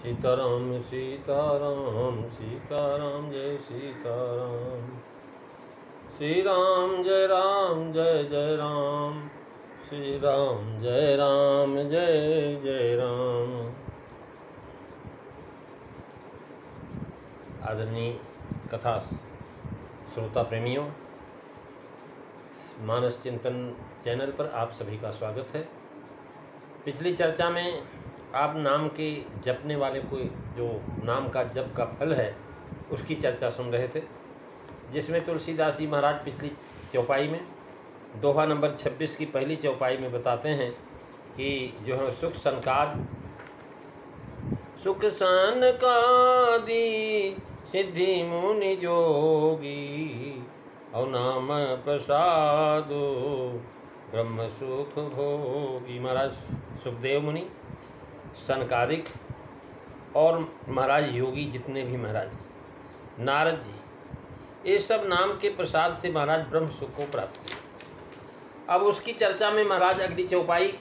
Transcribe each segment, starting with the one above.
सीताराम सीताराम सीताराम जय सीताराम। श्री राम जय राम जय जय राम। श्री राम जय राम जय जय राम। आदरणीय कथा श्रोता प्रेमियों, मानस चिंतन चैनल पर आप सभी का स्वागत है। पिछली चर्चा में आप नाम के जपने वाले को जो नाम का जप का फल है उसकी चर्चा सुन रहे थे, जिसमें तुलसीदास जी महाराज पिछली चौपाई में दोहा नंबर 26 की पहली चौपाई में बताते हैं कि जो है सुख सनकादि सिद्धि मुनि जोगी और नाम प्रसादो ब्रह्म सुख भोगी। महाराज सुखदेव मुनि, सनकादिक और महाराज योगी जितने भी महाराज, नारद जी, ये सब नाम के प्रसाद से महाराज ब्रह्म सुख को प्राप्त किया। अब उसकी चर्चा में महाराज अगली चौपाई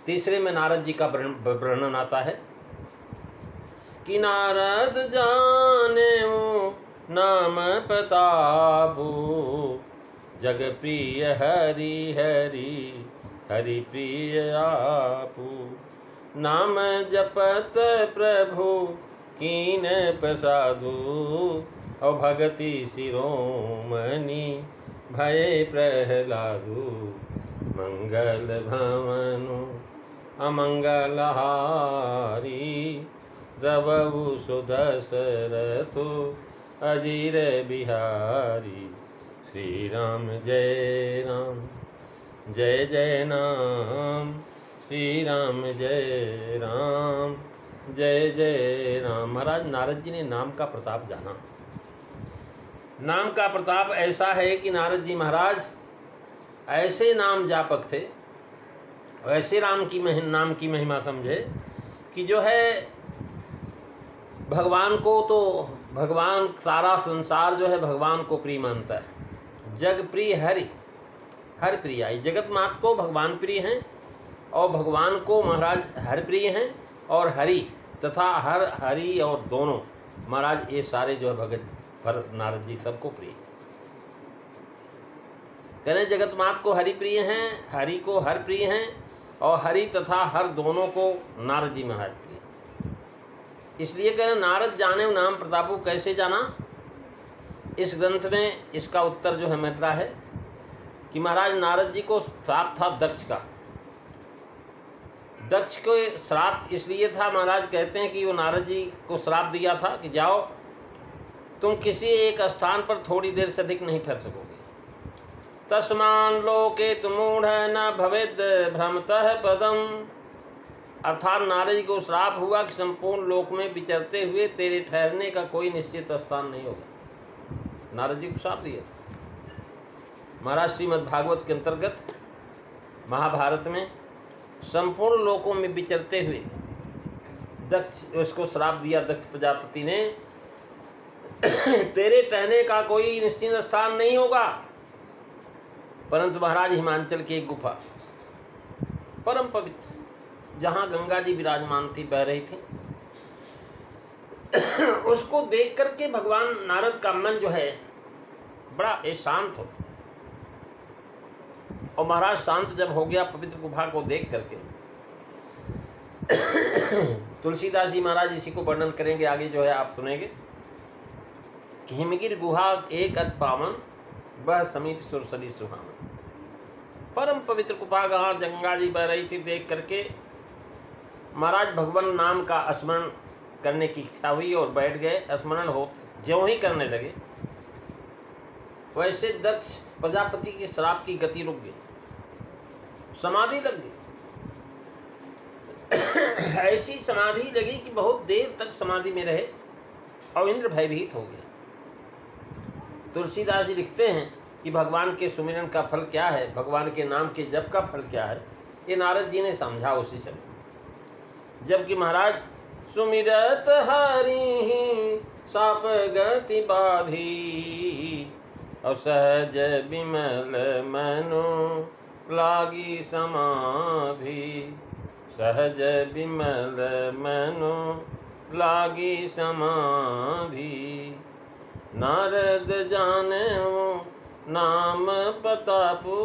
तीसरे में नारद जी का वर्णन आता है कि नारद जाने नाम प्रतापु जग प्रिय हरि हरि हरि प्रिय आपू। नाम जपत प्रभु कीन प्रसादु और भगति शिरोमणि भय प्रहलादु। मंगल भवनु अमंगल हारी द्रवु सुदशरथु अजीर बिहारी। श्री राम जय राम जय जय नाम। श्री राम जय राम जय जय राम। महाराज नारद जी ने नाम का प्रताप जाना। नाम का प्रताप ऐसा है कि नारद जी महाराज ऐसे नाम जापक थे, ऐसे नाम की महिमा समझे कि जो है भगवान को तो भगवान सारा संसार जो है भगवान को प्रिय मानता है। जग प्रिय हरि हर प्रिय आई, जगत मात को भगवान प्रिय हैं और भगवान को महाराज हर प्रिय हैं और हरि तथा हरि और दोनों महाराज ये सारे जो है भगत पर नारद जी सबको प्रिय। कहने जगत मात को हरि प्रिय हैं, हरि को हर प्रिय हैं और हरि तथा हर दोनों को नारद जी महाराज प्रिय। इसलिए कहने नारद जाने नाम प्रतापु कैसे जाना। इस ग्रंथ में इसका उत्तर जो है मिलता है कि महाराज नारद जी को श्राप था दक्ष का। दक्ष को श्राप इसलिए था, महाराज कहते हैं कि वो नारद जी को श्राप दिया था कि जाओ तुम किसी एक स्थान पर थोड़ी देर से अधिक नहीं ठहर सकोगे। तस्मान लोके तुमूढ़ न भवेद भ्रमतः पदम। अर्थात नारद जी को श्राप हुआ कि संपूर्ण लोक में विचरते हुए तेरे ठहरने का कोई निश्चित स्थान नहीं होगा। नारद जी को श्राप दिया था। महाराज श्रीमद् भागवत के अंतर्गत महाभारत में संपूर्ण लोकों में विचरते हुए दक्ष उसको श्राप दिया। दक्ष प्रजापति ने तेरे ठहरने का कोई निश्चित स्थान नहीं होगा। परंतु महाराज हिमाचल की एक गुफा परम पवित्र, जहाँ गंगा जी विराजमान थी, बह रही थी, उसको देख करके भगवान नारद का मन जो है बड़ा शांत हो। और महाराज शांत जब हो गया पवित्र गुफा को देख करके, तुलसीदास जी महाराज इसी को वर्णन करेंगे आगे जो है आप सुनेंगे कि हिमगिर गुहा एक अत पावन वह समीप सुरसरी सुहावन। परम पवित्र गुफा जहाँ गंगा जी बह रही थी देख करके महाराज भगवान नाम का स्मरण करने की इच्छा हुई और बैठ गए। स्मरण हो ज्यों ही करने लगे वैसे दक्ष प्रजापति की श्राप की गति रुक गई, समाधि लग गई। ऐसी समाधि लगी कि बहुत देर तक समाधि में रहे और इंद्र भयभीत हो गया। तुलसीदास जी लिखते हैं कि भगवान के सुमिरन का फल क्या है, भगवान के नाम के जप का फल क्या है, ये नारद जी ने समझा उसी समय। जबकि महाराज सुमिरत हरि साप गति बाधी और सहज विमल मनु लागी समाधि। सहज विमल मनु लागी समाधि। नारद जाने वो नाम प्रतापु,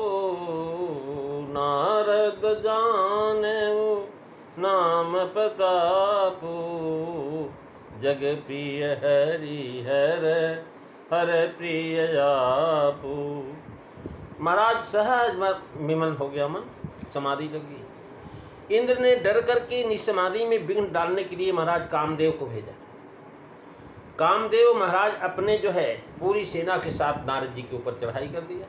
नारद जाने वो नाम प्रतापु। जग प्रिय हरि हर हर प्रिय आपू। महाराज सहज विमल हो गया मन, समाधि लगी। इंद्र ने डर करके निसमाधि में विघ्न डालने के लिए महाराज कामदेव को भेजा। कामदेव महाराज अपने जो है पूरी सेना के साथ नारद जी के ऊपर चढ़ाई कर दिया।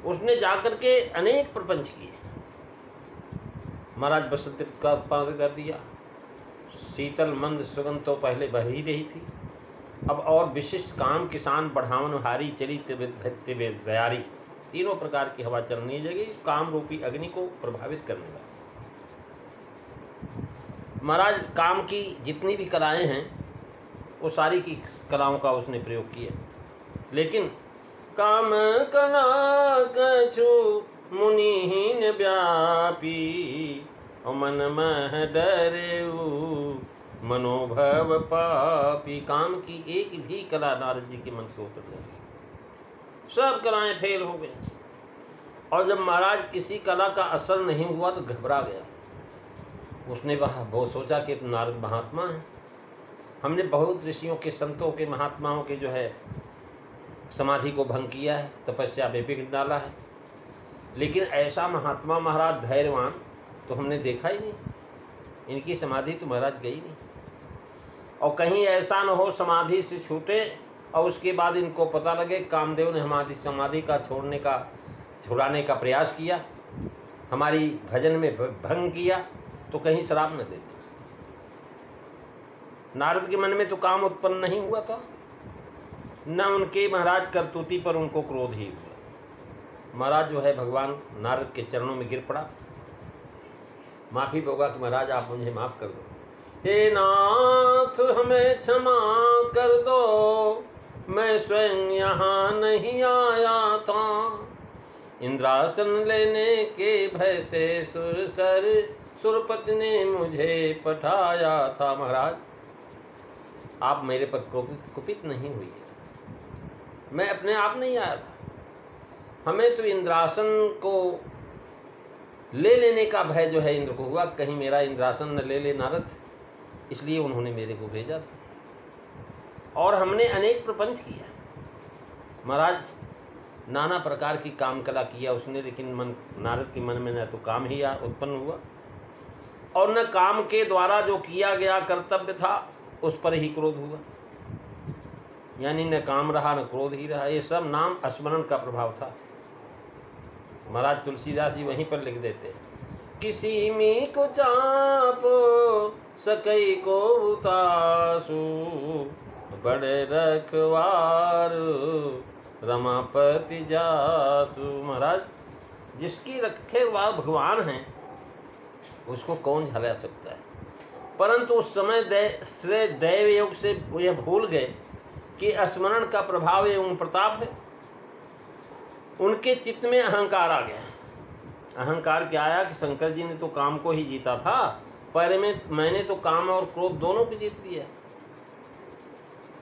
उसने जाकर के अनेक प्रपंच किए। महाराज बसंत का उत्पादन कर दिया। शीतल मंद सुगंध तो पहले बह ही रही थी, अब और विशिष्ट काम किसान बढ़ावन हारी चली तैयारी, तीनों प्रकार की हवा चलने लगी, काम रूपी अग्नि को प्रभावित करने लगा। महाराज काम की जितनी भी कलाएं हैं वो सारी की कलाओं का उसने प्रयोग किया, लेकिन काम कला कछु मुनिहीन व्यापी, मन मह डरेऊ मनोभव पापी। काम की एक भी कला नारद जी के मन से उतर नहीं, सब कलाएं फेल हो गई। और जब महाराज किसी कला का असर नहीं हुआ तो घबरा गया। उसने बहुत सोचा कि नारद महात्मा है, हमने बहुत ऋषियों के संतों के महात्माओं के जो है समाधि को भंग किया है, तपस्या में विघ्न डाला है, लेकिन ऐसा महात्मा महाराज धैर्यवान तो हमने देखा ही नहीं। इनकी समाधि तो महाराज गई नहीं। और कहीं ऐसा न हो समाधि से छूटे और उसके बाद इनको पता लगे कामदेव ने हमारी समाधि का छुड़ाने का प्रयास किया, हमारी भजन में भंग किया, तो कहीं श्राप न दे दे। नारद के मन में तो काम उत्पन्न नहीं हुआ था, न उनके महाराज करतूती पर उनको क्रोध ही हुआ। महाराज जो है भगवान नारद के चरणों में गिर पड़ा, माफ़ी होगा कि महाराज आप मुझे माफ़ कर दो। हे नाथ हमें क्षमा कर दो, मैं स्वयं यहाँ नहीं आया था, इंद्रासन लेने के भय से सुरपति ने मुझे पठाया था। महाराज आप मेरे पर कुपित नहीं हुई है, मैं अपने आप नहीं आया था, हमें तो इंद्रासन को ले लेने का भय जो है इंद्र को हुआ, कहीं मेरा इंद्रासन न ले ले नारद, इसलिए उन्होंने मेरे को भेजा था। और हमने अनेक प्रपंच किया। महाराज नाना प्रकार की काम कला किया उसने, लेकिन नारद के मन में न तो काम ही उत्पन्न हुआ और न काम के द्वारा जो किया गया कर्तव्य था उस पर ही क्रोध हुआ, यानी न काम रहा न क्रोध ही रहा। ये सब नाम स्मरण का प्रभाव था। महाराज तुलसीदास जी वहीं पर लिख देते, किसी में को चापो सकई को उतासु, बड़े रखवार रमापति जासु। महाराज जिसकी रखे हुआ भगवान हैं उसको कौन झला सकता है, परंतु उस समय दैव योग से यह भूल गए कि स्मरण का प्रभाव एवं प्रताप है। उनके चित्त में अहंकार आ गया। अहंकार क्या आया कि शंकर जी ने तो काम को ही जीता था, पहले में मैंने तो काम और क्रोध दोनों को जीत दिया।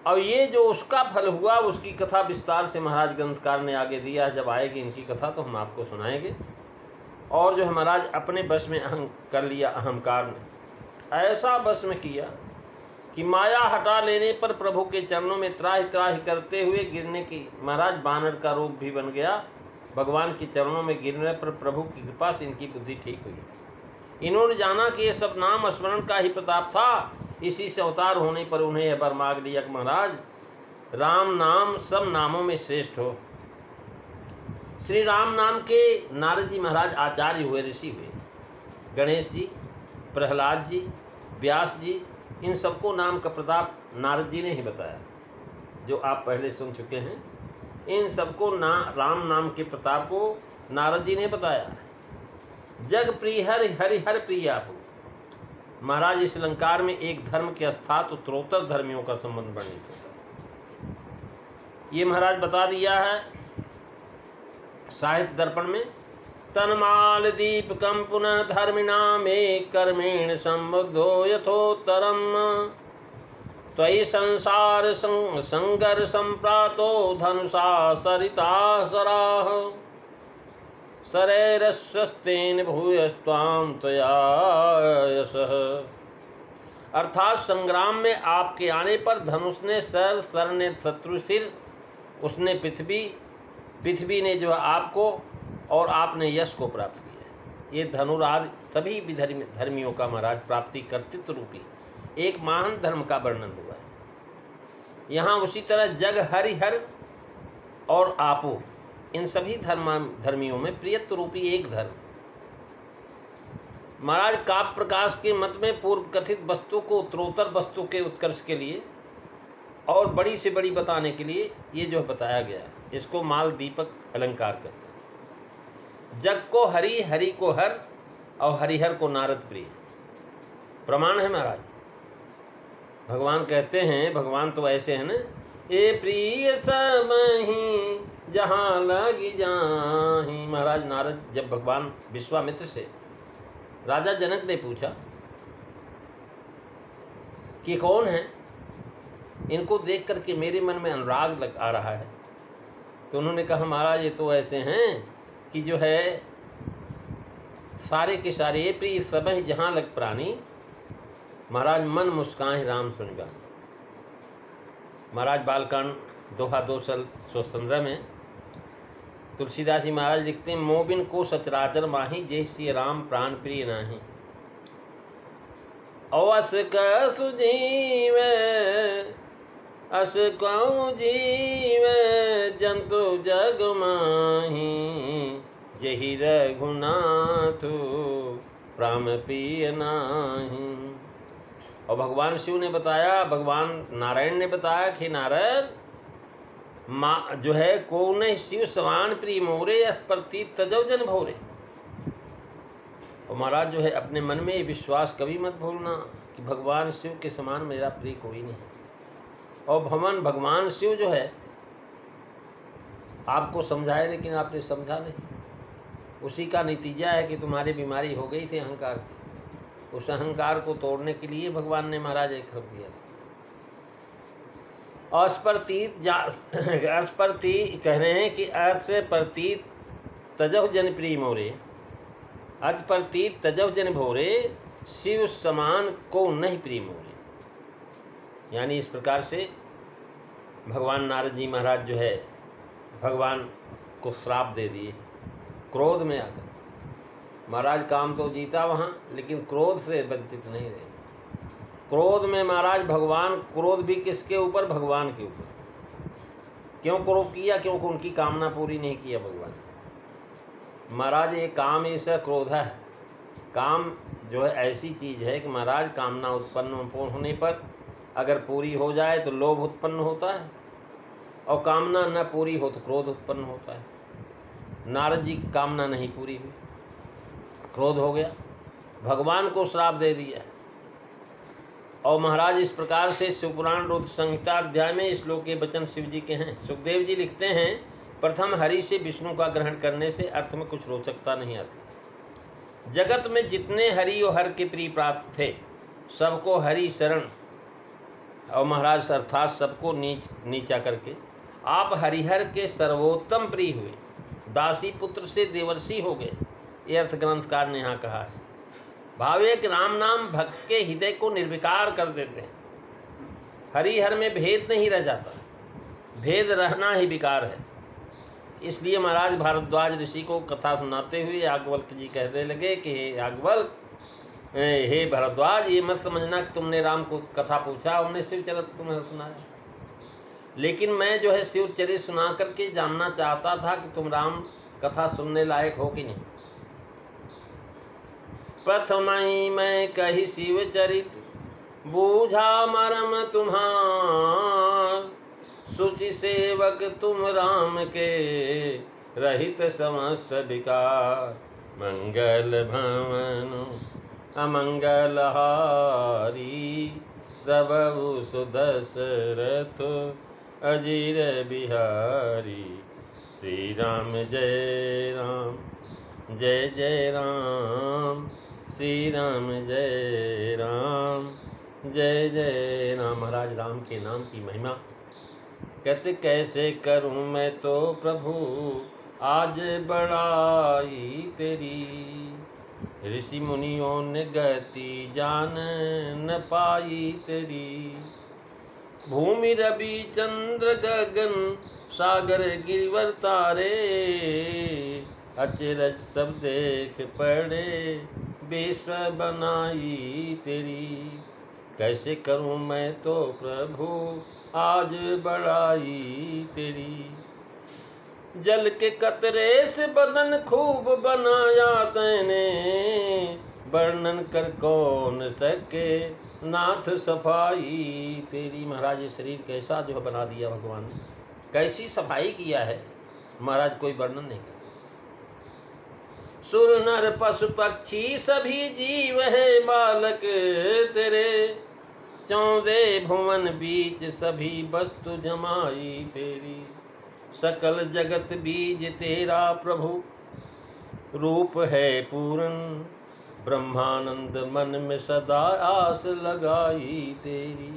और ये जो उसका फल हुआ उसकी कथा विस्तार से महाराज ग्रंथकार ने आगे दिया। जब आएगी इनकी कथा तो हम आपको सुनाएंगे। और जो है महाराज अपने बस में कर लिया अहंकार ने, ऐसा बस में किया कि माया हटा लेने पर प्रभु के चरणों में त्राहि त्राहि करते हुए गिरने की, महाराज बानर का रूप भी बन गया। भगवान के चरणों में गिरने पर प्रभु की कृपा से इनकी बुद्धि ठीक हुई। इन्होंने जाना कि ये सब नाम स्मरण का ही प्रताप था, इसी से अवतार होने पर उन्हें यह वर मांग लिया कि महाराज राम नाम सब नामों में श्रेष्ठ हो। श्री राम नाम के नारद जी महाराज आचार्य हुए, ऋषि हुए। गणेश जी, प्रहलाद जी, व्यास जी, इन सबको नाम का प्रताप नारद जी ने ही बताया, जो आप पहले सुन चुके हैं। इन सबको राम नाम के प्रताप को नारद जी ने बताया। जग प्रिय हरि हरि हर प्रिय आपो। महाराज इस अलंकार में एक धर्म के स्थात उत्तरोत्तर धर्मियों का संबंध वर्णित होता है। ये महाराज बता दिया है साहित्य दर्पण में तन्माल दीपकं पुनः धर्मिणामे कर्मेण संबुद्धो यथोत्तरम् त्वयि संसार संघर्षं प्रातो धनुषा सरिता सराः शरैरस्वस्तेन भूयस्त्वां त्वया यशः। अर्थात संग्राम में आपके आने पर धनुष ने सर ने शत्रु सिर, उसने पृथ्वी ने जो आपको, और आपने यश को प्राप्त किया। ये धनुराज सभी धर्मियों का महाराज प्राप्ति कर्तृत्व रूपी एक महान धर्म का वर्णन हुआ है। यहाँ उसी तरह जग हरिहर और आपो, इन सभी धर्मियों में प्रियत्व रूपी एक धर्म। महाराज काव्य प्रकाश के मत में पूर्व कथित वस्तु को उत्तरोत्तर वस्तु के उत्कर्ष के लिए और बड़ी से बड़ी बताने के लिए ये जो बताया गया है, इसको माल दीपक अलंकार कहते हैं। जग को हरि, हरि को हर, और हरिहर को नारद प्रिय प्रमाण है महाराज। भगवान कहते हैं, भगवान तो ऐसे हैं ना, ए प्रिय सब ही जहाँ लगी जाही। महाराज नारद जब भगवान विश्वामित्र से राजा जनक ने पूछा कि कौन है, इनको देख करके मेरे मन में अनुराग आ रहा है, तो उन्होंने कहा महाराज ये तो ऐसे हैं कि जो है सारे के सारे ये प्रिय सब ही जहाँ लग प्राणी। महाराज मन मुस्कान राम सुन जान। महाराज बालकांड दोहा 215 में तुलसीदास जी महाराज लिखते हैं, मोबिन को सचराचर माही जय श्री राम प्राण प्रिय नाही। अवस कसु जीव अस कहूँ जीव जंतु जग माही जहि रघुनाथ प्राण प्रिय नाही। और भगवान शिव ने बताया, भगवान नारायण ने बताया कि नारद माँ जो है को नहीं शिव समान प्रिय मोरे अस्पर्ती तजव जन भोरे। और महाराज जो है अपने मन में ये विश्वास कभी मत भूलना कि भगवान शिव के समान मेरा प्रिय कोई नहीं। और भगवान शिव जो है आपको समझाए, लेकिन आपने समझा नहीं। उसी का नतीजा है कि तुम्हारी बीमारी हो गई थी अहंकार की। उस अहंकार को तोड़ने के लिए भगवान ने महाराज एक रख दिया। अस्पर्ती कह रहे हैं कि अस्पर्तीत तजव जन प्रिय मोरे, अतप्रतीत तजव जन भोरे शिव समान को नहीं प्रिय मोरे। यानी इस प्रकार से भगवान नारद जी महाराज जो है भगवान को श्राप दे दिए क्रोध में आकर। महाराज काम तो जीता वहाँ, लेकिन क्रोध से वंचित नहीं रहे। क्रोध में महाराज भगवान, क्रोध भी किसके ऊपर? भगवान के ऊपर। क्यों क्रोध किया? क्योंकि उनकी कामना पूरी नहीं किया भगवान। महाराज ये काम ऐसा क्रोध है, काम जो है ऐसी चीज़ है कि महाराज कामना उत्पन्न होने पर अगर पूरी हो जाए तो लोभ उत्पन्न होता है, और कामना न पूरी हो तो क्रोध उत्पन्न होता है। नारद जी की कामना नहीं पूरी हुई, क्रोध हो गया, भगवान को श्राप दे दिया। और महाराज इस प्रकार से शिवपुराण रुद्र संहिता अध्याय में इस श्लोक के वचन शिव जी के हैं। सुखदेव जी लिखते हैं, प्रथम हरि से विष्णु का ग्रहण करने से अर्थ में कुछ रोचकता नहीं आती। जगत में जितने हरि और हर के प्रिय प्राप्त थे सबको हरि शरण, और महाराज अर्थात सबको नीचा करके आप हरिहर के सर्वोत्तम प्रिय हुए, दासी पुत्र से देवर्षि हो गए। ये अर्थ ग्रंथकार ने यहाँ कहा है। भावे कि राम नाम भक्त के हृदय को निर्विकार कर देते हैं। हरिहर में भेद नहीं रह जाता, भेद रहना ही विकार है। इसलिए महाराज भारद्वाज ऋषि को कथा सुनाते हुए याज्ञवल्क्य जी कहने लगे कि हे याज्ञवल्क्य, हे भारद्वाज, ये मत समझना कि तुमने राम को कथा पूछा, हमने शिवचरित तुम्हें सुनाया। लेकिन मैं जो है शिवचरित सुना करके जानना चाहता था कि तुम राम कथा सुनने लायक हो कि नहीं। प्रथमई मैं कही शिवचरित, बूझा मरम तुम्हार, सुचि सेवक तुम राम के, रहित समस्त विकार। मंगल भवन अमंगल हारी, सबहु सुदशरथ अजीर बिहारी। श्री राम जय राम, जय जय राम, श्री राम जय राम, जय जय राम। महाराज राम के नाम की महिमा कहते कैसे करूं मैं तो प्रभु आज बड़ाई तेरी, ऋषि मुनियों ने गति जान न पाई तेरी। भूमि रवि चंद्र गगन सागर गिरिवर तारे, अचरज सब देख पड़े विश्व बनाई तेरी। कैसे करूं मैं तो प्रभु आज बड़ाई तेरी, जल के कतरे से बदन खूब बनाया तैने, वर्णन कर कौन सके नाथ सफाई तेरी। महाराज ये शरीर कैसा जो बना दिया भगवान ने, कैसी सफाई किया है महाराज, कोई वर्णन नहीं कर। सुर नर पशु पक्षी सभी जीव है बालक तेरे, 14 भुवन बीच सभी वस्तु जमाई तेरी। सकल जगत बीज तेरा प्रभु रूप है पूरन, ब्रह्मानंद मन में सदा आस लगाई तेरी।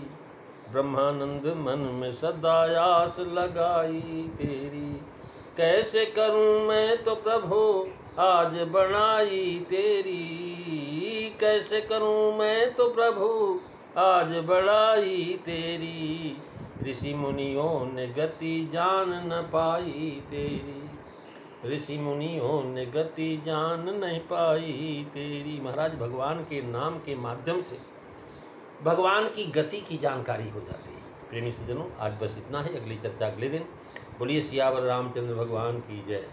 ब्रह्मानंद मन में सदा आस लगाई तेरी। कैसे करूं मैं तो प्रभु आज बड़ाई तेरी, कैसे करूं मैं तो प्रभु आज बड़ाई तेरी। ऋषि मुनियों ने गति जान न पाई तेरी, ऋषि मुनियों ने गति जान नहीं पाई तेरी। महाराज भगवान के नाम के माध्यम से भगवान की गति की जानकारी हो जाती है। प्रेमी सज्जनों आज बस इतना ही, अगली चर्चा अगले दिन। बोलिए सियावर रामचंद्र भगवान की जय।